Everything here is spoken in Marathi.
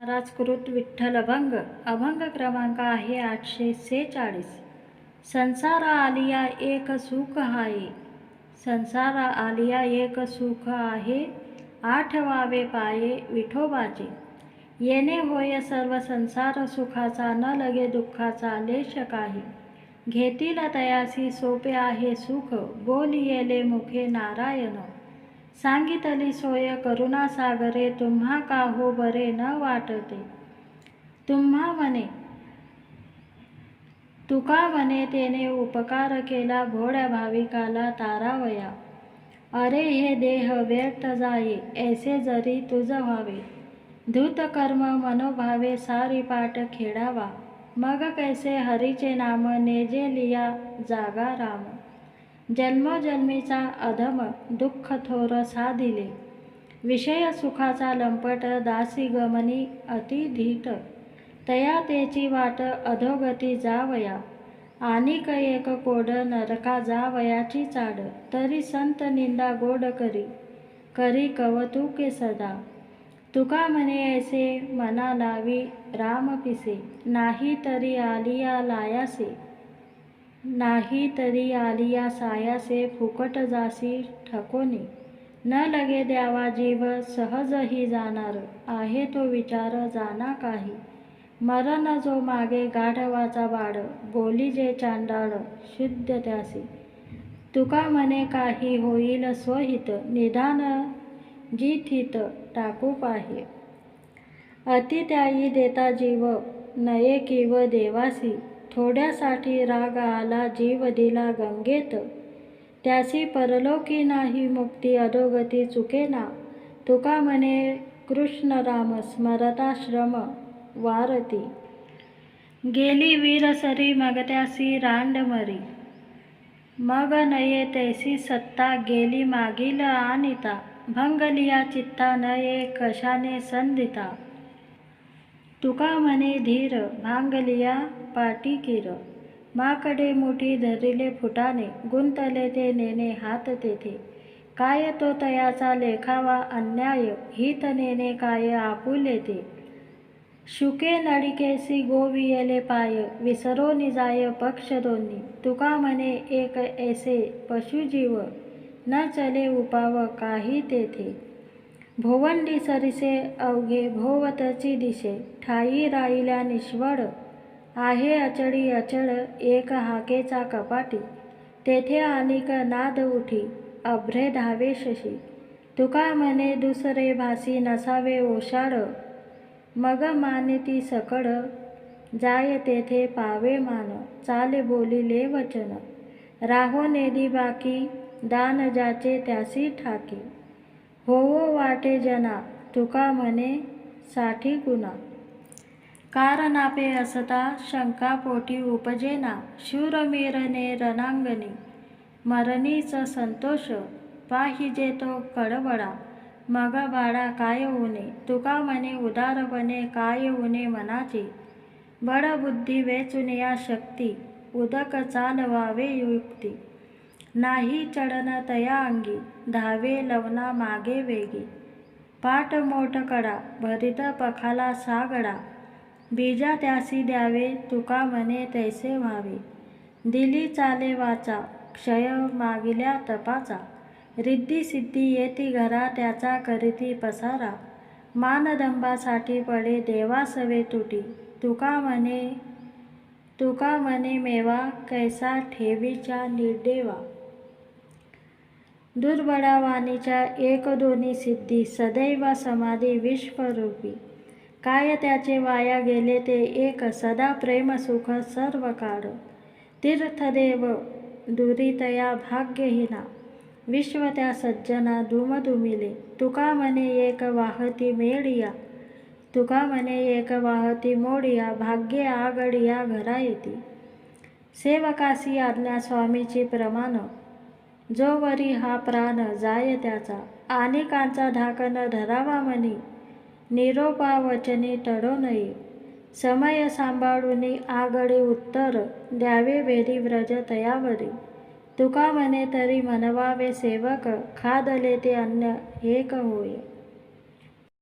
राजकृत विठ्ठल अभंग क्रमांक आहे 846. संसार आलिया एक सुख आहे, संसार आलिया एक सुख आहे, आठवावे पाये विठोबाचे. येणे होय सर्व संसार सुखाचा, न लगे दुःखाचा लेश काही. घेतील तयासी सोपे आहे सुख, बोलियेले मुखे नारायण. सांगितली सोय करुणा सागरे, तुम्हा का हो बरे न वाटते. तुका म्हणे तेने उपकार केला, भोळ्या भाविकाला तारावया. अरे हे देह व्यर्थ जाये, ऐसे जरी तुझ व्हावे. धूत कर्म मनोभावे, सारी पाठ खेळावा. मग कैसे हरीचे नाम, नेजे लिया जागा राम. जन्मोजन्मीचा अधम दुःख थोर साधिले, विषय सुखाचा लंपट दासी गमनी अति धीट. तया तेची वाट अधोगती जावया, आनिक एक कोड नरका जावयाची चाड. तरी संत निंदा गोड करी, करी कवतुके सदा. तुका म्हणे ऐसे मना लावी राम पिसे, नाही तरी आलिया लायासे. नाही तरी आलिया सायासे, फुकट जासी ठकोनी. न लगे द्यावा जीव सहजही जाणार, आहे तो विचार जाना काही. मरण जो मागे गाढवाचा बाळ, बोली जे चांडाळ शुद्ध त्यासी. तुका म्हणे काही होईल स्वहित, निधान जिथित टाकू पाहे. अति त्याई देता जीव, नये किव देवासी. थोड्यासाठी राग आला जीव दिला गंगेत, त्यासी परलोकी नाही मुक्ती अधोगती चुकेना. तुका म्हणे कृष्ण राम, स्मरता श्रम वारती. गेली वीरसरी मग त्यासी रांड मरी, मग नये तैसी सत्ता गेली मागील आनिता. भंगलिया चित्ता नये कशाने संधिता. तुका म्हणे धीर भांगलिया पाटीकीर. माकडे मुठी धरिले फुटाने, गुंतले ते नेणे हात तेथे. काय तो तयाचा लेखावा अन्याय, हित नेणे काय आपुले ते. शुके नळिकेसी गोवियले पाय, विसरोनी जाय पक्ष दोन्ही. तुका म्हणे एक ऐसे पशुजीव, न चले उपाव काही तेथे. भोवंडी सरिसे अवघे भोवतची दिशे, ठाई राहिल्या निष्वळ. आहे अचळी अचळ एक हाकेचा कपाटी, तेथे अनिक नाद उठी अभ्रे धावे शशी. तुका म्हणे दुसरे भासी नसावे ओशाळ, मग मानिती सकळ जाय तेथे पावे मान. चाले बोलिले वचन, राहो नेदी बाकी, दान ज्याचे त्यासी ठाकी. होवो वाटे जना, तुका म्हणे साठी गुना. कारणापे असता शंका पोटी उपजेना, शूरवीरने रणांगणी मरणीच संतोष. पाहिजे तो कळवळा, मग बाळा काय उने. तुका म्हणे उदारपणे काय उने मनाची. बळबुद्धी वेचुनिया शक्ती, उदक चालवावे युक्ती. नाही चढन तया अंगी, धावे लवना मागे वेगी. पाट मोठ कडा, भरित पखाला सागडा. बीजा त्यासी द्यावे, तुका म्हणे तैसे व्हावे. दिली चाले वाचा, क्षय मागिल्या तपाचा. रिद्धी सिद्धी येती घरा, त्याचा करीती पसारा. मानदंबासाठी पडे देवासवे तुटी. तुका म्हणे मेवा, कैसा ठेवीच्या निर्देवा. दुर्बळा वाणीच्या एक दोन्ही सिद्धी, सदैव समाधी विश्वरूपी. काय त्याचे वाया गेले ते एक, सदा प्रेम सुख सर्व काळ. तीर्थदेव दुरितया भाग्यहीना, विश्व त्या सज्जना दुमदुमिले. तुका म्हणे एक वाहती मेळिया, तुका म्हणे एक वाहती मोडिया. भाग्ये आगडिया घरा येती, सेवकासी आज्ञा स्वामीची प्रमाण. जोवरी हा प्राण जाय त्याचा, अनेकांचा धाक न धरावा मनी. निरोपा वचनी टळो नये, समय सांभाळूनी आगळे उत्तर. द्यावे भेदी व्रज तयावरी. तुका म्हणे तरी मनवावे सेवक, खादले ते अन्न एक होय.